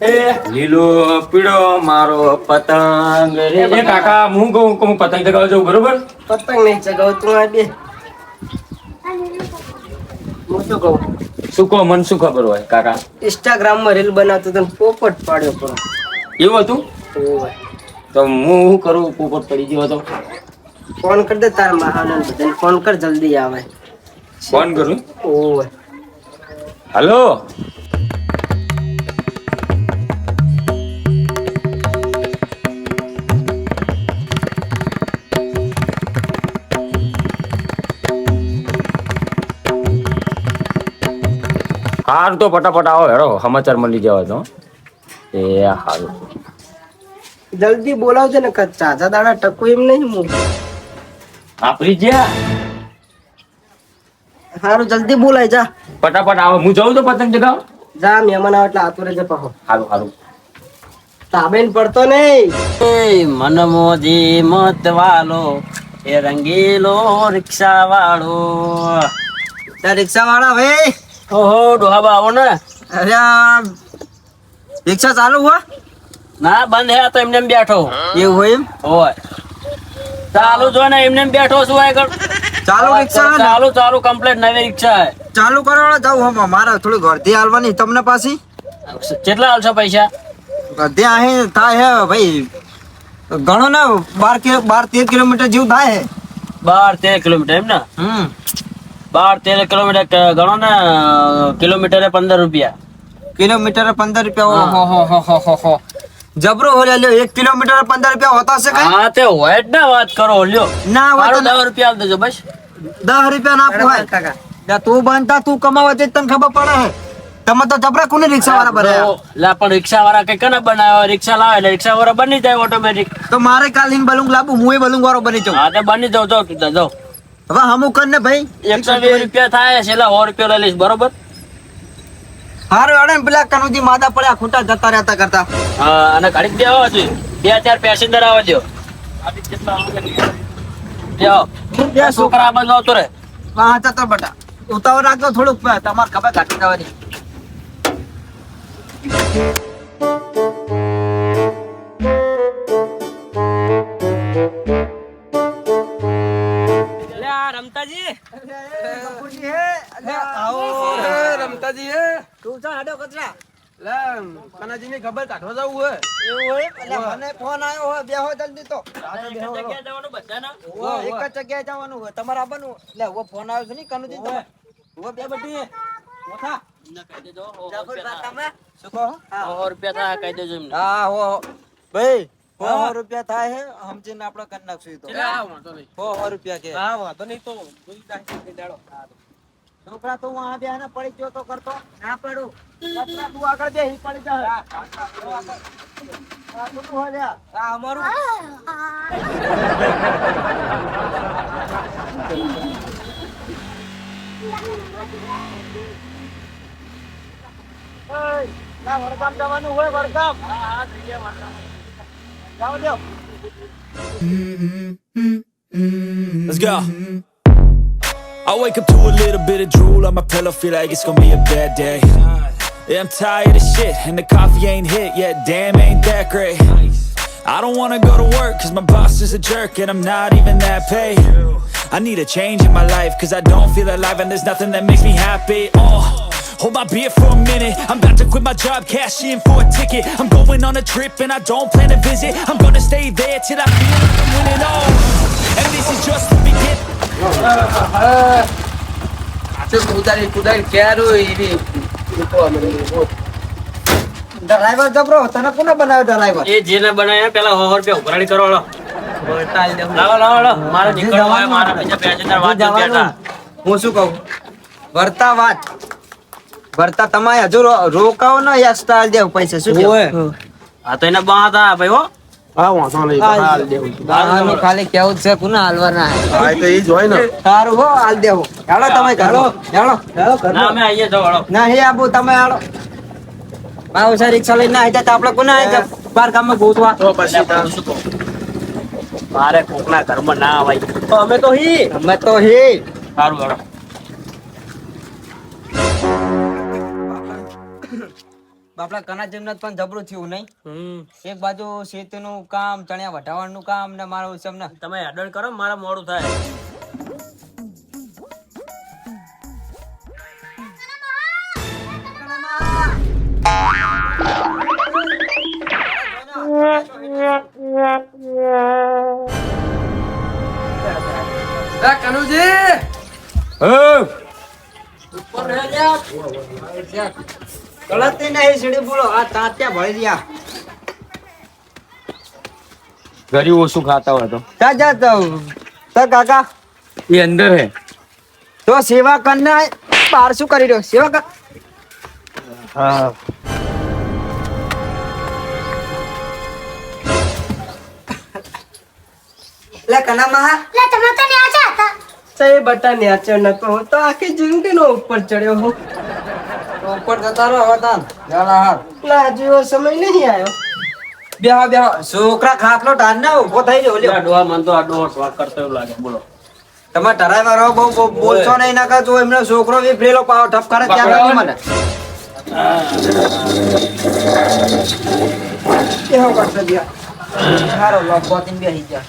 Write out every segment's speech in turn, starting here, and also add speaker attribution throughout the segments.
Speaker 1: એ લીલો પીળો મારો પતંગ રે. એ કાકા હું કહું પતંગ ચગાવવા જવું બરોબર?
Speaker 2: પતંગ નહીં ચગાવ તું આ બે. હું શું કહું?
Speaker 1: શું કહો, મને શું ખબર હોય કાકા?
Speaker 2: ઇન્સ્ટાગ્રામ માં રીલ બનાવતો તો પોપટ પાડ્યો પણ.
Speaker 1: એવું હતું?
Speaker 2: ઓય.
Speaker 1: તો હું શું કરું? પોપટ પડી ગયો હતો.
Speaker 2: ફોન કર દે તાર મહાનંદ બધાને ફોન કર જલ્દી આવે.
Speaker 1: ફોન કરું.
Speaker 2: ઓય.
Speaker 1: હલો. હાર તો ફટાફટ આવો હેડો, સમાચાર મળી જવા તો. એ હારું.
Speaker 2: જલ્દી બોલાવજે ને ચાચા દાડા ટકુ એમ નહીં હું.
Speaker 1: આપરી જ્યાં
Speaker 2: હારું જલ્દી બોલાય જા.
Speaker 1: ફટાફટ આવો. હું જાઉં તો પતંગ ચગાવ.
Speaker 2: જા મહેમાન આવે એટલે આતુરે જ પાહો.
Speaker 1: હારું હારું.
Speaker 2: તાબેન પડતો નહીં.
Speaker 3: એ મનમોજી મત વાલો એ રંગીલો રિક્ષા વાળો.
Speaker 2: રિક્ષા વાળા ભાઈ.
Speaker 3: ઓહો ડોહાબા આવો ને.
Speaker 2: અરે આ રિક્ષા ચાલુ હોય?
Speaker 3: ના બંધ હે, આ તો એમને એમ બેઠો.
Speaker 2: એવું હોય એમ?
Speaker 3: હોય ચાલુ જો ને એમને એમ બેઠો છું આગળ.
Speaker 2: ચાલુ રિક્ષા હે ને?
Speaker 3: ચાલુ કમ્પ્લીટ નવી રિક્ષા હે.
Speaker 2: ચાલુ કરવા જાવ હમ મારે થોડી ઘરથી હાલવાની તમને પાછી.
Speaker 3: કેટલા હાલશો પૈસા?
Speaker 2: ઘરથી અહીં થાય હે ભાઈ ઘણો ને 12-13 કિલોમીટર જેવું થાય હે.
Speaker 3: 12-13 કિલોમીટર એમ ને? 12-13 કિલોમીટર ગણો ને કિલોમીટરે 15 રૂપિયા.
Speaker 2: કિલોમીટર 15 રૂપિયા. ઓહો જબરો હો લ્યો 1 કિલોમીટર 15 રૂપિયા હોતા હશે કઈ?
Speaker 3: હા તે હોય જ ને વાત કરો લ્યો.
Speaker 2: ના હોય તો
Speaker 3: 10 રૂપિયા આલ દેજો બસ.
Speaker 2: 10 રૂપિયા ના પોહાય કાકા. તું બનતા તું કમાવા દે તને ખબર પડે હે. તમે તો જબરા કોને રિક્ષા વાળા ભર્યા?
Speaker 3: લા પણ રિક્ષા વાળા કઈ કને બનાવ્યો? રિક્ષા લાવે એટલે રિક્ષા વાળા બની જાય ઓટોમેટિક.
Speaker 2: તો મારે કાલીન બલુંગ લાવું હું બલુંગ વાળો બની જાઉં.
Speaker 3: હા તે બની જાવ જાવ.
Speaker 2: હવે હમું કર ને ભાઈ
Speaker 3: 120 રૂપિયા થાય છેલ્લા 100 રૂપિયા લઈ લઈશ બરોબર.
Speaker 2: હારું અડે ને પેલા કનુજી માદા પડ્યા ખોટા જતા રહેતા કરતા.
Speaker 3: હા અને ઘડીક બે આવવા જોઈએ. 2-4 પેસેન્જર આવવા દો. છોકરા બાજુ આવતો રે.
Speaker 2: હા ચતો બટા ઉતાવળ રાખજો થોડુંક તમારે ખબર કાઢી જવાની.
Speaker 3: રમતાજી
Speaker 2: રમતાજી હે તું ચાલ હાડો કચરા લે કનાજી ની ખબર કાઢવા જવું હોય એવું હોય એટલે મને ફોન આવ્યો હોય બેહો જલ્દી તો
Speaker 3: જગ્યાએ જવાનું બધાના.
Speaker 2: એક જ જગ્યાએ જવાનું હોય તમારે આવવાનું લે ઓ ફોન આવ્યો છે ને કનુજી તમે ઓ બે બધી મોટા
Speaker 3: ના કહી દેજો.
Speaker 2: તમે શું કહો
Speaker 3: 100 રૂપિયા થાય કહી દેજો એમને.
Speaker 2: હા હો ભાઈ 100 રૂપિયા થાય હે સમજીને આપણે કરી નાખશું તો.
Speaker 3: વાંધો નહીં.
Speaker 2: 100 રૂપિયા કે
Speaker 3: હા વાંધો નહીં તો
Speaker 2: છોકરા તો હું આ બે ને પડી ગયો તો કરતો ના પડું કચરા તું આગળ બે પડી જા આ શું હોય લ્યા આ અમારું ના વડગામ જવાનું હોય વડગામ. હા જાવ દો.
Speaker 4: Let's go. I wake up to a little bit of drool on my pillow, feel like it's gonna be a bad day. Yeah, I'm tired of shit, and the coffee ain't hit yet, damn, ain't that great. I don't wanna go to work, cause my boss is a jerk, and I'm not even that paid. I need a change in my life, cause I don't feel alive, and there's nothing that makes me happy. Hold my beer for a minute, I'm about to quit my job, cash in for a ticket. I'm going on a trip, and I don't plan to visit. I'm gonna stay there till I feel like I'm winning all. And this is just the beginning.
Speaker 2: Driver જબરો તને કોને બનાવ્યો driver?
Speaker 3: એ જેને બનાવ્યા પેલા 100 રૂપિયા ઉઘરાણી કરો. લાવો મારે નીકળવું હોય, મારા બીજા પેસેન્જર વાત બેઠા.
Speaker 2: હું શું કહું વર્તા વાત વર્તા તમારે હજુ રોકાવો ને એક્સ્ટ્રા દેવ પૈસા શું કેવું?
Speaker 3: હા તો એને બહાર હતા ભાઈ હો.
Speaker 2: ખાલી કેવું છે કોને હાલવાના
Speaker 5: ને
Speaker 2: સારું હો હાલ દેવું હેડો તમે ઘરો હેડો
Speaker 3: ના અમે આઈએ જાવ હળો.
Speaker 2: ના હે આબુ તમે હેડો બાવ સા રિક્ષા લઈને આવી જાય તો આપણે કોને આવી જાય બાર ગામમાં ગોતવા
Speaker 5: તો પછી
Speaker 3: શું કહું? મારે કોકના ઘરમાં ના આવાય.
Speaker 2: અમે તો હી
Speaker 3: સારું હળો.
Speaker 2: બાપડા કના જેમના પણ જબરું થયું નહીં. એક બાજુ શેતીનું કામ, ચણિયા વઢાવવાનું કામ ને મારું સમને
Speaker 3: તમે એડવર્ટ કરો, મારા મોડું થાય.
Speaker 2: કનુજી ગલતી નહીં સીડી બોલો આ તાત્યા ભળી રહ્યા.
Speaker 1: ઘરે ઓછું ખાતા હોય તો
Speaker 2: જા જા તો કાકા
Speaker 1: એ અંદર હે.
Speaker 2: તો સેવા કરને બહાર શું કરી રહ્યો સેવા કર.
Speaker 1: હા
Speaker 2: લે કનામાં
Speaker 5: લે તમે તો ન્યા હતા.
Speaker 2: સહી બટા ન્યાચો નતો તો આખી જિંદગીનો ઉપર ચડ્યો હું. ઉપર જતા રહો હતા જાલા હાર ના જેવો સમય નહીં આવ્યો. બેહા બેહા છોકરા ખાટલો ટાર ના ઉભો થઈ ગયો લ્યો.
Speaker 3: આ ડોહા મન તો આ ડોહો સ્વાદ કરતો એવું લાગે. બોલો
Speaker 2: તમે ટરાઈમાં રહો બહુ બોલશો નહીં ના કા જો એમનો છોકરો બી ફ્રેલો પાવ ઠપ કરે ત્યાં નથી મને એવો કરશે દિયા સારો લોક બોતીન બેહી જા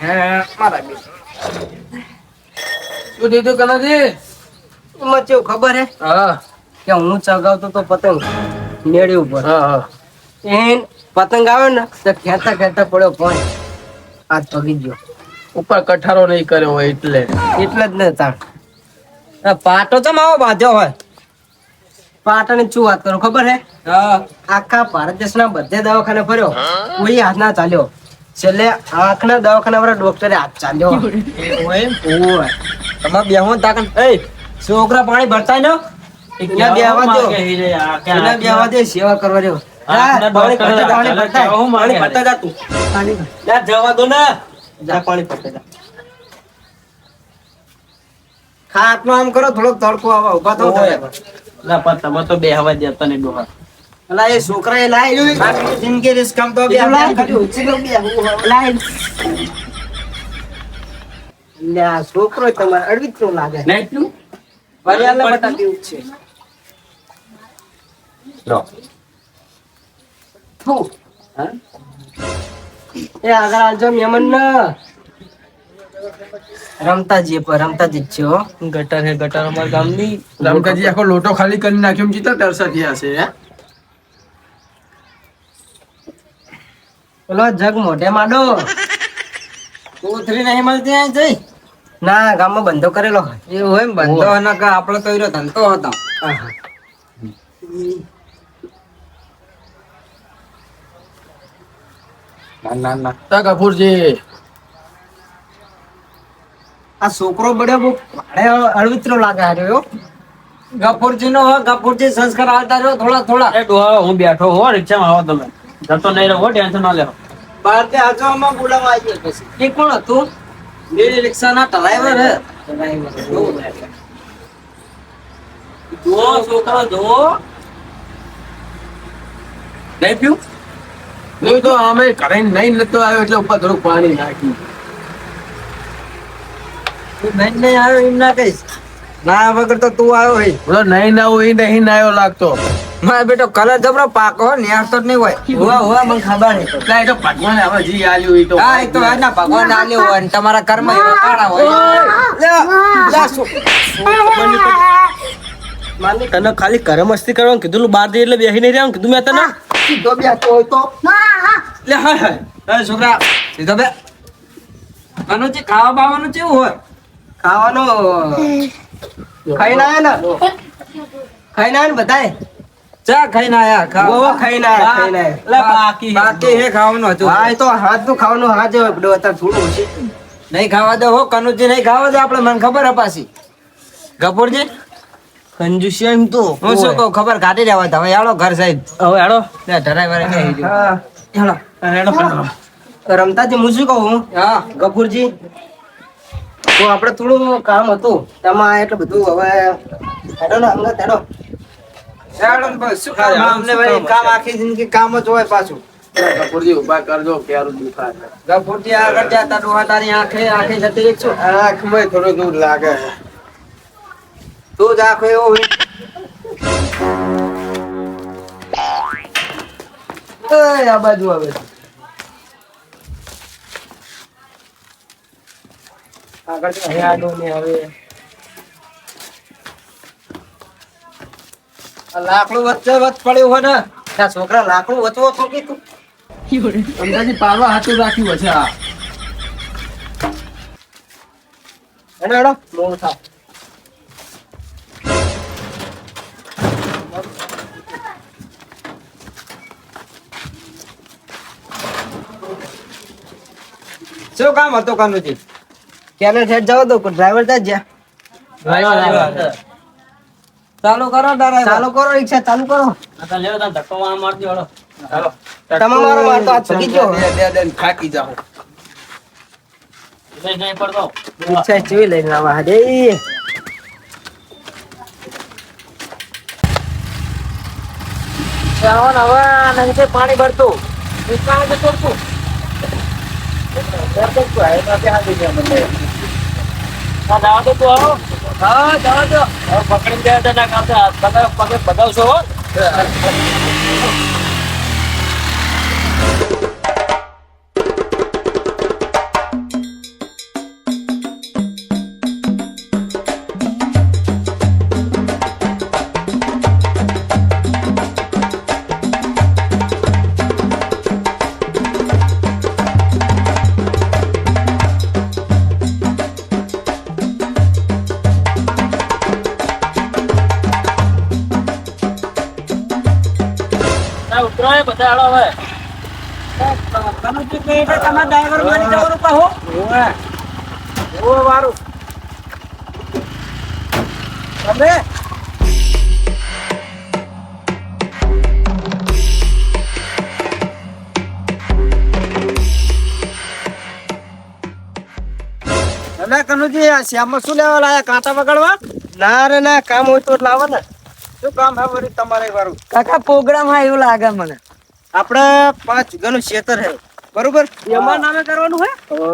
Speaker 2: હે મારા બી
Speaker 6: શું દીધું કનાજી?
Speaker 2: એમાં કેવું ખબર હે
Speaker 6: હા
Speaker 2: કે હું ચગાવતો તો પતંગ મેળી ઉપર
Speaker 6: હા
Speaker 2: એન પતંગ આવે ને તો ખેંચતા ખેંચતા પડ્યો પણ હાથ પગી ગયો.
Speaker 6: ઉપર કઠારો નહીં કર્યો હોય એટલે.
Speaker 2: એટલે જ ને તાણ પાટો ચમ આવો બાંધ્યો હોય. પાટાની શું વાત કરું ખબર હે આખા ભારત દેશના બધે દવાખાને ફર્યો કોઈ હાથ ના ચાલ્યો. છેલ્લે આંખના દવાખાના વાળા ડોક્ટરે હાથ ચાલ્યો. ઓય તમારે બેહો તાકન એ છોકરા પાણી ભરતા ન એના બેહવા દો એના બેહવા દે સેવા કરવા દો. પાણી ભરતા જા તું જા જવા દો ને જા પાણી ભરતા જા. ખાટલો આમ કરો થોડોક તડકો આવે ઉભા થો
Speaker 3: ના પણ તમે તો બે હવા દેતા નહીં ડોહા.
Speaker 2: અલા એ છોકરા એ લાઈ આખી જિંદગી રિસ્ક કામ તો બે ખાલી ઉછી લો બે લાઈ લે આ છોકરો તમારે અડવિત નો લાગે
Speaker 3: નહીં તું
Speaker 2: પરિયાલે બટા દીવ છે
Speaker 1: લો
Speaker 2: થુ એ આગળ આજો મેમન ના રમતાજી પર રમતાજી છે હો ગટર હે ગટર અમાર ગામની
Speaker 6: રામકાજી આખો લોટો ખાલી કરી નાખ્યો એમ જીતા તરસા થયા છે હે?
Speaker 2: પેલો જગ મોઢે માંડો કોથરી નહીં મળતી આ જઈ ના ગામમાં બંધો કરેલો હોય એવું હોય એમ બંધો ના કા આપણો તો એનો ધંધો હતો.
Speaker 1: ના ના ના
Speaker 6: તા કપૂરજી
Speaker 2: આ છોકરો બડ્યો બહુ ભાડે અળવિત્રો લાગે હાર્યો ગફુરજી નો ગફુરજી સંસ્કાર આવતા રહ્યો થોડા થોડા.
Speaker 3: એ ડોહા હું બેઠો હો રિક્ષામાં આવો તમે જતો નહીં રહો ટેન્શન ના લેવો.
Speaker 2: બહાર થી આજવામાં બોલાવા આવી પછી એ કોણ હતું મેરી રિક્ષા ના ડ્રાઈવર હે
Speaker 3: જો છોકરો જો
Speaker 1: નહીં પીવું
Speaker 6: નહીં તો અમે ઘરે નહીં નતો આવ્યો એટલે ઉપર થોડુંક પાણી નાખ્યું.
Speaker 2: નહીં નહીં આવ્યો એમ ના કહીશ ના વગર તો તું આવ્યો હોય
Speaker 6: બોલો નહીં ના હોય નહીં ના આવ્યો લાગતો.
Speaker 2: મારે બેટો કલર જબરો પાકો હો ન્યાર તો જ નહીં હોય હોવા હોવા મને ખબર નહીં
Speaker 6: એટલે એ તો ભગવાને હવે જી આલ્યું એ તો
Speaker 2: હા એ તો એના ભગવાન આલ્યો હોય ને તમારા કર્મ એવા કાળા હોય
Speaker 3: તને ખાલી ઘરે મસ્તી કરવાનું કીધું બહાર જઈ એટલે બેસી નહીં રહ્યા કીધું મેં તને
Speaker 2: સીધો બેઠો હોય તો લે હાય હાય એ છોકરા સીધો બે આનું જે ખાવા બાવાનું કેવું હોય ખાવાનું ખાઈને આયા ને ખાઈને આયા ને બધાય ચા ખાઈને આયા ખાવા ખાઈને આયા ખાઈને આયા બાકી હે ખાવાનું હતું હા એ તો હાથ નું ખાવાનું હાથ હોય બડો અત્યારે થોડું છે નહીં ખાવા દે હો કનુજી નહીં ખાવા દે આપણે મને ખબર હે પાછી ગફુરજી કંજુસી એમ તો હું શું કહું ખબર કાઢી દેવા હવે યાડો ઘર સાહેબ
Speaker 3: હવે હેડો
Speaker 2: લે ડરાઈવર કહી દો હેડો
Speaker 3: હેડો
Speaker 2: રમતાજી હું શું કહું હા ગફુરજી તો આપણે થોડું કામ હતું એમાં એટલે બધું હવે હેડો ને અંગત હેડો હેડો ને બસ શું કામ અમને ભાઈ કામ આખી જિંદગી કામ જ હોય પાછું
Speaker 6: કપૂરજી ઉભા કરજો ક્યારું દુખાય.
Speaker 2: ગફુરજી આગળ જતા ડોહા તારી આંખે આંખે જતી એક શું
Speaker 6: આંખમાં થોડું દૂર લાગે.
Speaker 2: તું જ આંખો એવો હોય આ બાજુ આવે આગળ હેડો ને હવે આ લાકડું વચ્ચે વચ્ચ પડ્યું હોય ને આ છોકરા લાકડું વચવો તો કે તું
Speaker 6: અંદાજી પારવા હાથું રાખ્યું હશે આ
Speaker 2: હેડો હેડો મોડું થાવ શું કામ હતું કાનુજી ક્યારે ઠેઠ જાવ તો ડ્રાઈવર ત્યાં જ્યાં ચાલુ કરો ડ્રાઈવર ચાલુ કરો રિક્ષા ચાલુ કરો
Speaker 3: લેવો તા ધક્કો મારતી વાળો
Speaker 1: ચાલો
Speaker 2: તમે મારો મારતો આ છોકી ગયો
Speaker 6: દે થાકી જાઓ
Speaker 3: નહીં પડતો
Speaker 2: રિક્ષા ચીવી લઈને આવા હે શ્રાવણ હવે નહીં પાણી ભરતું પાણી છોડતું
Speaker 3: જવા દો તું આવો
Speaker 2: હા જવા દો
Speaker 3: હવે પકડીને જાય તો ના કાપતા પગે બગાવશો હો ઉતરાય બધા હાલો હવે
Speaker 2: તમારા ડ્રાઈવર મારી જવાનું કહો ઓ વારું તમે અલા કનુજી આ શ્યામમાં શું લેવા લાયા કાંટા વગાડવા ના રે ના કામ હોય તો લાવો ને શું કામ હે વળી તમારે વારું કાકા પ્રોગ્રામ હા એવું લાગે મને આપણે 5 વીઘાનું ક્ષેત્ર હે બરોબર એમાં નામે કરવાનું હે ઓ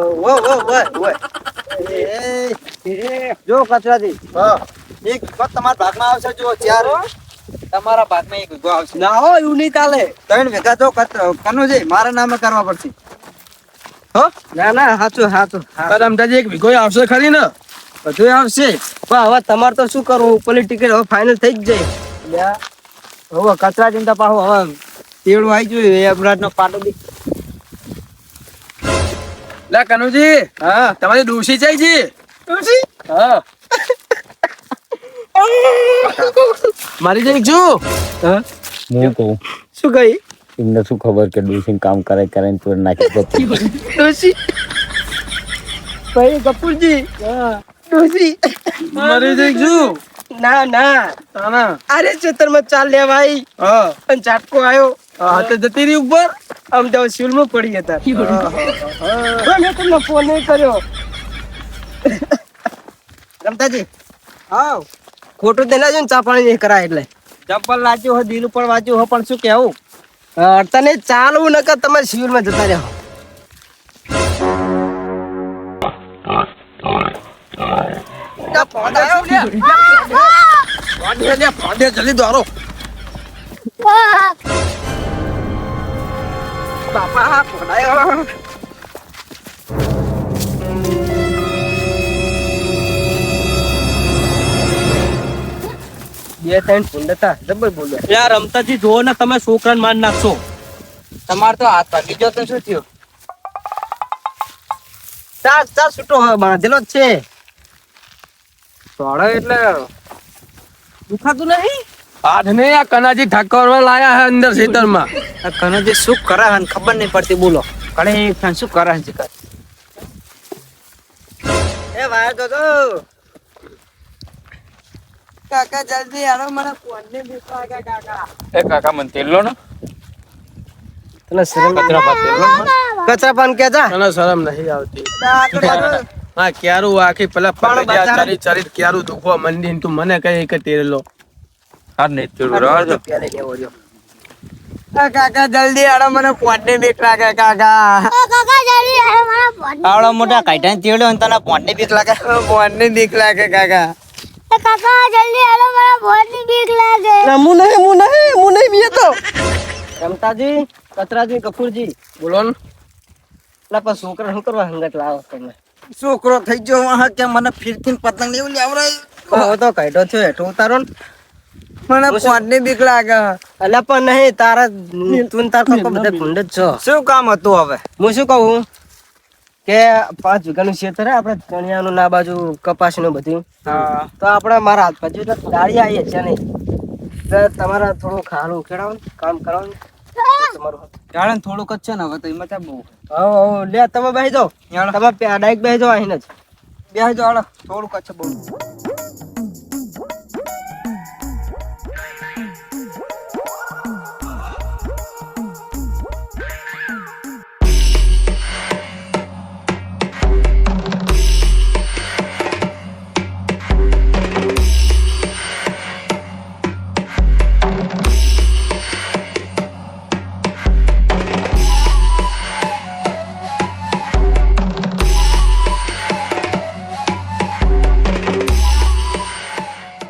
Speaker 2: જો કચરાજી હા એક વખત તમારા ભાગમાં આવશે જો 4 તમારા ભાગમાં 1 વીઘો આવશે ના હો એવું નહીં ચાલે 3 વીઘા તો કનુજી મારા નામે કરવા પડશે હો ના ના હાચું
Speaker 6: અંદાજી 1 વીઘો આવશે ખરી ને
Speaker 2: બધું આવશે પણ હવે તમારે તો શું કરવું ઉપરની ટિકિટ હવે ફાઇનલ થઈ જ જાય હવે કચરા ચિંતા પાહો હવે તેડું આવી જોયું અમરાજ નો પાટો દી
Speaker 6: લા કનુજી
Speaker 2: હા
Speaker 6: તમારી ડોશી જાય છે
Speaker 2: ડોશી
Speaker 6: હા મારી જઈ શું
Speaker 2: હા
Speaker 3: હું કહું
Speaker 2: શું કહી
Speaker 3: એમને શું ખબર કે ડોસીને કામ કરે કરે ને તું નાખી દે
Speaker 2: ડોશી ભાઈ કપૂરજી હા ડોશી
Speaker 6: મારી જઈ શું
Speaker 2: ના ના
Speaker 6: તાના
Speaker 2: અરે ચેતરમાં ચાલ લે ભાઈ
Speaker 6: હા
Speaker 2: પણ ચાટકો આવ્યો
Speaker 6: હાથે જતી રહી ઉપર
Speaker 2: આમ તો સિવિલમાં પડી હતા મેં તમને ફોન નહીં કર્યો રમતાજી હા ખોટું દે લાજો ને ચા પાણી નહીં કરાય એટલે ચપ્પલ લાગ્યો હોય દિલ ઉપર વાંચ્યું હોય પણ શું કેવું તને ચાલવું નકર તમારે સિવિલમાં જતા રહો
Speaker 6: જલ્દી દોરો
Speaker 2: બાપા ખોડાયો બે ત્રણ ફૂંડતા જબર બોલ્યા
Speaker 3: યાર રમતાજી જો ને તમે છોકરાને માર નાખશો
Speaker 2: તમાર તો હાથ ભાગી ગયો તો શું થયું ચાર છૂટો બાંધેલો જ છે થોડો એટલે દુખાતું નહીં
Speaker 6: હાથ ને આ કનાજી ઠાકોર લાયા હે અંદર ખેતરમાં
Speaker 2: આ કનોજી શું કરે હે ખબર નહીં પડતી બોલો કણે ફેન શું કરે છે એ વાર તો કાકા જલ્દી આવો મને ફોનને બીક લાગે કાકા
Speaker 1: એ કાકા મને તેલ લો ને
Speaker 2: તને શરમ
Speaker 1: કચરા પાત તેલ લો ને.
Speaker 2: કચરા પાન કે જા
Speaker 6: તને શરમ નહીં આવતી
Speaker 2: પણ
Speaker 6: હા ક્યારું આખી પેલા
Speaker 2: પણ
Speaker 6: પગે
Speaker 2: બચારા-
Speaker 6: ચારી ચારી ક્યારું દુખવા મંડી તું મને કઈ કે તેલો
Speaker 1: હા નહીં તેલ રહેવા દો.
Speaker 2: કાકા જલ્દી આવો મને ફોનને બીક લાગે કાકા
Speaker 5: આવડો મોટા કાઢા તેડ્યો અને તને પોંડની બીક લાગે
Speaker 2: ફોનને બીક લાગે કાકા
Speaker 5: કાકા જલ્દી આલો મને પોંડની બીક લાગે
Speaker 2: હું નહીં બીએ તો રમતાજી કચરાજી કપૂરજી
Speaker 6: બોલો ને.
Speaker 2: એટલે પણ છોકરા શું કરવા હંગત લાવો તમે?
Speaker 5: છોકરો થઈ ગયો વાહ કે મને ફિરકી પતંગ એવું લેવડાય
Speaker 2: હવે તો કાઢો છો હેઠો ઉતારો ને.
Speaker 5: મને પોટની બીક લાગે.
Speaker 2: અલ્યા પણ નહીં તારા તું ને તાર કાકા બધા ભૂંડ જ છો.
Speaker 5: શું કામ હતું હવે?
Speaker 2: હું શું કહું કે 5 વીઘાનું ખેતર હે આપણે ચણિયાનું ના બાજુ કપાસનું બધું. તો આપણે મારા હાથ બાજુ દાળી આવીએ છે નહીં તો તમારા થોડું ખાવાનું ખેડાવો ને કામ કરાવો ને તમારું.
Speaker 5: જાણે થોડુંક જ છે ને હવે તો એમાં ત્યાં બહુ
Speaker 2: હા લે તમે બેસી જાઓ તમે ડાયરેક્ટ બેસી જાઓ અહીં જ
Speaker 5: બેસી જાઓ હાલો. થોડુંક જ છે બહુ.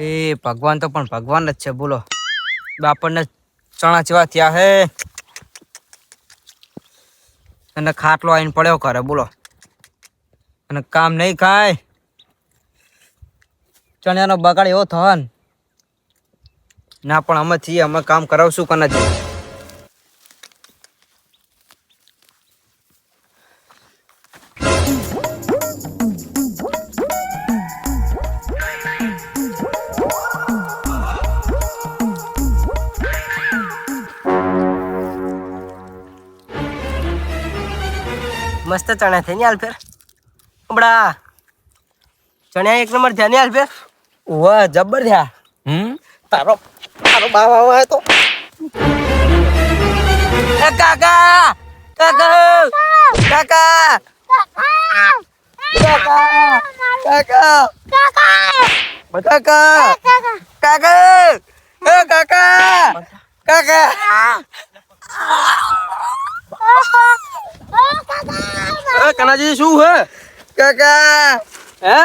Speaker 2: એ ભગવાન તો પણ ભગવાન જ છે બોલો. આપણને ચણા જેવા થયા હે અને ખાટલો આવીને પડ્યો કરે બોલો અને કામ નહીં ખાય. ચણિયાનો બગાડ એવો થવા ને ના પણ અમે છીએ અમે કામ કરાવશું કે નથી. મસ્ત ચણા થઈ ને હાલ ફેર બડા ચણ્યા એક નંબર થયા ને હાલ ફેર. વાહ જબર થયા. તારો તારો બાપ આવે તો એ કાકા કાકા કાકા કાકા કાકા કાકા એ કાકા કાકા કનાજી શું હે કાકા હે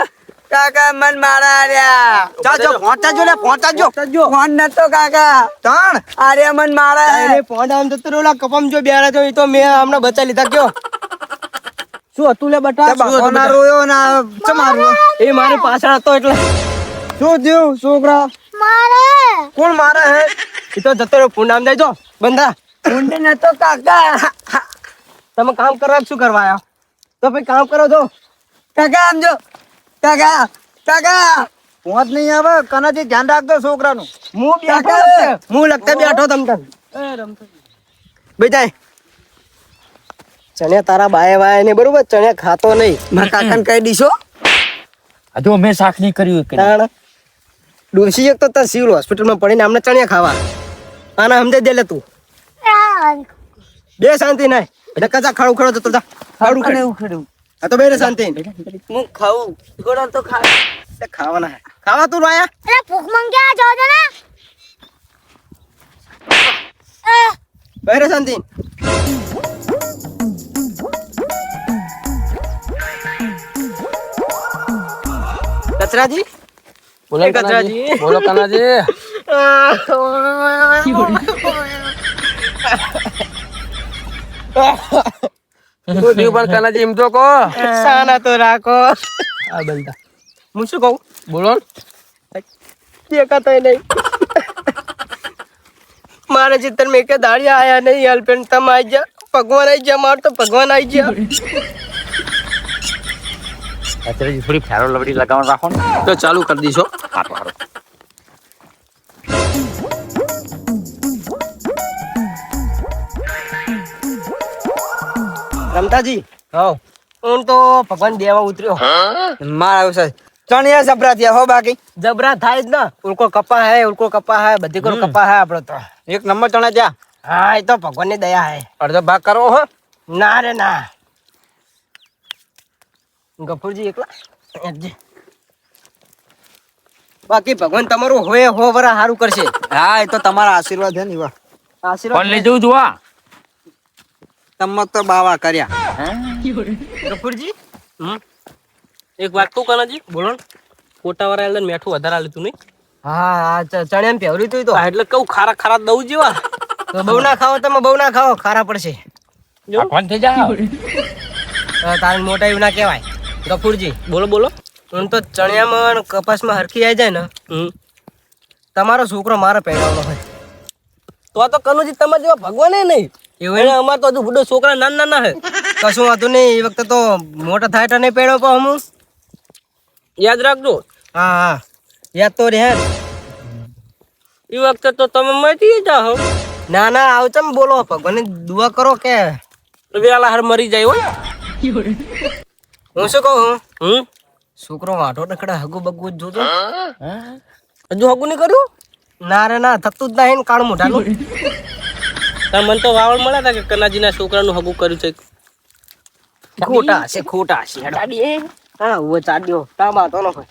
Speaker 2: કાકા મન મારા રહ્યા. ચાજો પહોંચાજો ને પહોંચાજો ફોન નતો કાકા તણ આરે મન મારા એને ફોન આમ તો રોલા કપમ જો બેરા જો ઈ તો મે હમણાં બચા લીધા કયો શું હતું લે બટા કોના રોયો ના ચમારો એ મારી પાછળ હતો એટલે શું થયું છોકરા મારે કોણ મારે હે ઈ તો જતો રે ફોન આમ જાય જો બંધા ફોન નતો કાકા તમે કામ કરવા શું કરવા આયા તો ભાઈ કામ કરો છો કાકા આમ જો કાકા કાકા પહોંચ નહીં આવે કનાજી ધ્યાન રાખજો છોકરાનું. હું બેઠો હું લગતા બેઠો તમ તમ બેટા ચણ્યા તારા બાય વાય ને બરોબર ચણ્યા ખાતો નહીં મારા કાકાને કહી દીશો.
Speaker 3: હજુ અમે શાક નહીં કર્યું કે
Speaker 2: તાણ ડોસી એક તો તાર સિવિલ હોસ્પિટલમાં પડીને અમને ચણ્યા ખાવા આના સમજાઈ દે લે તું બે શાંતિ નહીં એટલે કચા ખાડું ખડો જતો જા ખાડું ખડું આ તો બે શાંતિ હું ખાવું ગોડા તો ખાવાના હે ખાવા તું રાયા
Speaker 7: અરે ભૂખ મંગ્યા જાવ ને
Speaker 2: બે શાંતિ કચરાજી
Speaker 6: બોલો કનાજી. બોલો કનાજી. શું થયું પણ કનાજી એમ તો કહો.
Speaker 2: સાના તો રાખો
Speaker 6: આ બંધા.
Speaker 2: હું શું કહું
Speaker 6: બોલો ને.
Speaker 2: દેખાતા નહીં મારે ચિત્તર મેં કે દાડિયા આયા નહીં અલ્પેન તમે આવી જા ભગવાન આવી જા માર તો ભગવાન આવી જા
Speaker 3: અત્યારે થોડી ફેરો લવડી લગાવવાનું રાખો ને.
Speaker 6: તો ચાલુ કરી દીશો.
Speaker 3: હારું હારું.
Speaker 2: રમતાજી
Speaker 6: હાઉ
Speaker 2: હું તો ભગવાન દેવા ઉતર્યો
Speaker 5: મારા વિશે ચણિયા જબરા થયા હો બાકી
Speaker 2: જબરા થાય જ ને ઉલકો કપા હે બધી કોર કપા હે આપડે તો
Speaker 5: એક નંબર ચણા જ્યાં
Speaker 2: હા એ તો ભગવાનની દયા હે
Speaker 5: અડધો ભાગ કરવો હો.
Speaker 2: ના રે ના ગફુરજી એકલા એકજી. બાકી ભગવાન તમારું હોય હો વરા સારું કરશે.
Speaker 5: હા એ તો તમારા આશીર્વાદ છે ને એવા.
Speaker 2: આશીર્વાદ
Speaker 3: ફોન લઈ જવું જોવા.
Speaker 5: તમે તો બાવા કર્યા.
Speaker 2: ગફુરજી
Speaker 6: એક વાત કહું કનાજી. બોલો ને. ફોટા વાળા એટલે મેઠું વધારે આલ્યું તું નહીં.
Speaker 2: હા ચણ્યા પહેર્યું તું તો
Speaker 6: એટલે કહું ખારા ખારા દઉં જેવા
Speaker 2: તો બહુ ના ખાઓ તમે, બહુ ના ખાઓ, ખારા પડશે.
Speaker 1: કોણ થઈ જાવ
Speaker 2: તારે મોટા એવું ના કહેવાય. ગફુરજી,
Speaker 3: બોલો બોલો.
Speaker 2: હું તો ચણિયામાં અને કપાસમાં હરખી આવી જાય ને, તમારો છોકરો મારે પહેરવાનો હોય.
Speaker 3: તો કનુજી તમારે જેવા ભગવાન નહીં
Speaker 2: એવું
Speaker 3: એને અમાર તો હજુ બુડો છોકરા નાના નાના હે.
Speaker 2: કશું વાંધો નહીં. એ વખતે તો મોટા થાય તો નહીં પહેર્યો પણ હું.
Speaker 3: યાદ રાખજો
Speaker 2: હા હા, યાદ તો રહે.
Speaker 3: એ વખતે તો તમે મરી જાઓ.
Speaker 2: ના ના, આવ ચમ બોલો, ભગવાનની દુઆ કરો કે
Speaker 3: વેલા હાર મરી જાય હોય.
Speaker 2: હું શું કહું,
Speaker 3: છોકરો વાંઢો નખડા હગુ બગુ જોજો.
Speaker 2: હજુ હગું નહીં કર્યું? ના રે ના, થતું જ નહીં ને કાળ મોઢાનું.
Speaker 3: મને તો વાવડ મળ્યા હતા કે કનાજીના છોકરાનું હગું કર્યું છે.
Speaker 2: ખોટા હશે, ખોટા હશે. હા, હું ચાડ્યો ટામા તો ન હોય.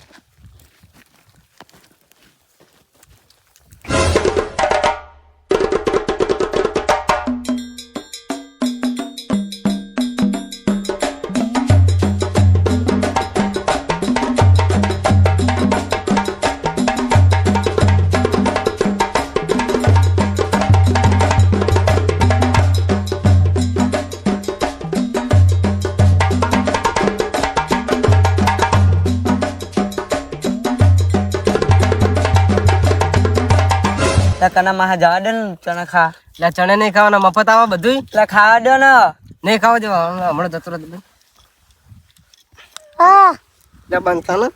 Speaker 5: કના માં જવા દે ને ચણા ખા.
Speaker 2: એટલે ચણે નહીં ખાવાના, મફત આવા બધું
Speaker 5: એટલે ખાવા દો ને.
Speaker 2: નહીં ખાવા દેવા. હમણાં જતો રહે એટલે બંધ થા ને.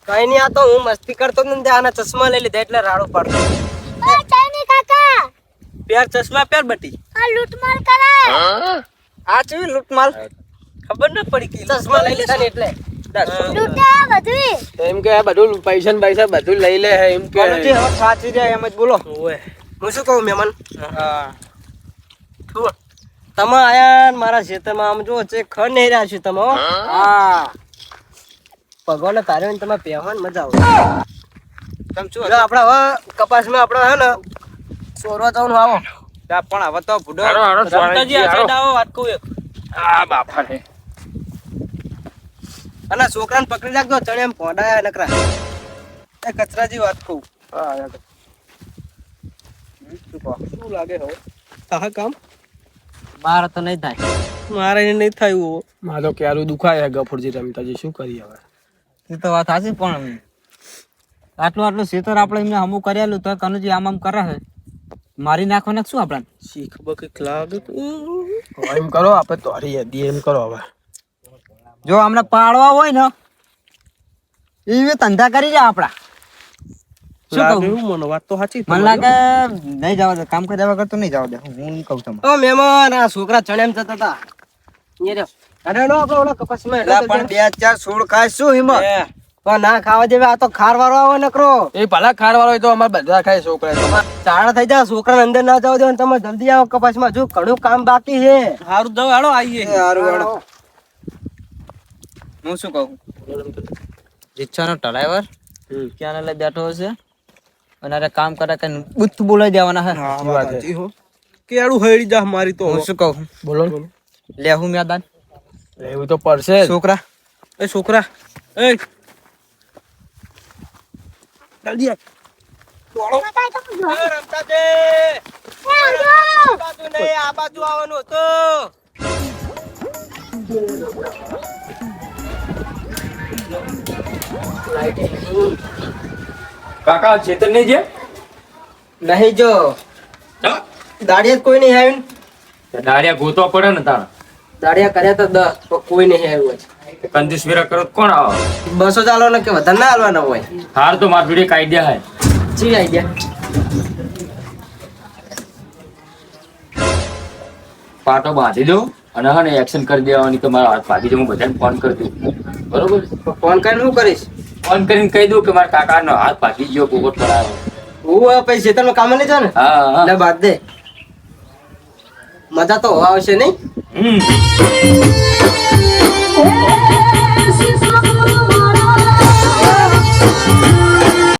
Speaker 2: કઈ નઈ, આ તો હું મસ્તી કરતો ને આના ચશ્મા લઈ લીધા એટલે રાડો પાડતો.
Speaker 3: પેર ચશ્મા પેર બટી.
Speaker 2: આ ચેવી લૂંટમાલ
Speaker 3: ખબર ન પડી કે
Speaker 2: ચશ્મા લઈ લીધા ને એટલે.
Speaker 6: એમ કે આ બધું પૈસા ને પૈસા બધું લઈ લે હે એમ કે
Speaker 2: હવે સાચી જાય એમ જ બોલો.
Speaker 3: ઓય
Speaker 2: હું શું કહું મહેમાન, તમે આયા ને મારા ખેતરમાં આમ જો છે ખડ નહીં રહ્યા છો તમે. હા, ભગવાન તારે તમે પહેવા મજા આવે. આપડે હવે કપાસમાં આપડે હે ને સોરવા જવાનું આવો.
Speaker 5: પણ હવે તો ભૂડો
Speaker 3: રમતાજી આ સાઈડ આવો વાત કહું એક.
Speaker 1: આ બાપા રે
Speaker 2: અને છોકરાને પકડી રાખજો, ચણે એમ પોડાયા નકરા. એ કચરાજી વાત કહું. શું લાગે હવે તાહ કામ?
Speaker 5: મારે તો નહીં થાય.
Speaker 2: મારે નહીં થયું.
Speaker 6: મારો ક્યારું દુખાય ગફુરજી રમતાજી શું કરીએ હવે.
Speaker 5: એ તો વાત સાચી, પણ આટલું શેતર આપણે એમને હમું કરેલું તો કનુજી આમ કરે છે. મારી નાખવાના શું આપણા
Speaker 2: શીખ બકીક લાગે
Speaker 6: એમ કરો આપણે તો હરી દઈએ એમ કરો હવે.
Speaker 5: જો અમને પાડવા હોય ને એ ધંધા કરી રહ્યા આપડા. શું કહું?
Speaker 2: મને વાત તો સાચી.
Speaker 5: મને લાગે નહીં જવા દે, કામ કર્યા વગર તો નહીં જવા દે. હું કહું તમને.
Speaker 2: ઓ મહેમાન, આ છોકરા ચણે એમ જતા હતા. અરે નો આપણે ઓલા કપાસમાં
Speaker 5: પણ 2-4 છોડ ખાય શું હિંમત?
Speaker 2: પણ ના ખાવા દેવે. આ તો ખાર વાળો આવે નકરો.
Speaker 6: એ ભલા ખાર વાળો હોય તો અમારે બધા ખાય છોકરા.
Speaker 2: ચાળ થઈ જાય, છોકરાને અંદર ના જવા દે. તમે જલ્દી આવો કપાસમાં, જો ઘણું કામ બાકી છે.
Speaker 3: હારું દવ હાલો આવીએ.
Speaker 5: હું શું કહું, રિક્ષાનો ડ્રાઈવર ક્યાં લઈ બેઠો હશે અને અરે કામ કરે કે બુથ બોલાવી દેવાના હે.
Speaker 2: કેળું હળી જા મારી તો.
Speaker 5: હું શું કહું,
Speaker 6: બોલો
Speaker 5: લેહું મેદાન
Speaker 6: એવું તો પડશે જ.
Speaker 5: છોકરા.
Speaker 2: એ છોકરા, એ જલ્દી આવ. આ બાજુ આવવાનું હતું.
Speaker 1: કાકા ચેતન નહીં છે
Speaker 2: નહીં જો દાડિયા કોઈ નહીં આવ્યું.
Speaker 1: દારિયા ગોતવા પડે ને તારા.
Speaker 2: દાડિયા કર્યા તો 10 પણ કોઈ નહીં આવ્યું.
Speaker 1: કંજૂસ વેરા કરો તો કોણ આવે?
Speaker 2: 200 ચાલવાના કે વધારે ના હાલવાના હોય.
Speaker 1: હાર તો માર જોડે એક આઈડિયા હે.
Speaker 2: ચી આઈડિયા?
Speaker 1: પાટો બાંધી દો અને હા ને એક્શન કરી દેવાની કે મારા હાથ ભાગી જાય. હું બધાને ફોન કરી દઉં, બરોબર?
Speaker 2: ફોન કરીને શું કરીશ?
Speaker 1: ફોન કરીને કહી દઉં કે મારા કાકાનો હાથ ભાગી ગયો, પોપટ પડાયો.
Speaker 2: હું પછી ખેતરમાં કામ નહીં જાવ ને
Speaker 1: હા હા
Speaker 2: એટલે બાદ દે. મજા તો આવશે નહીં?
Speaker 7: Hey,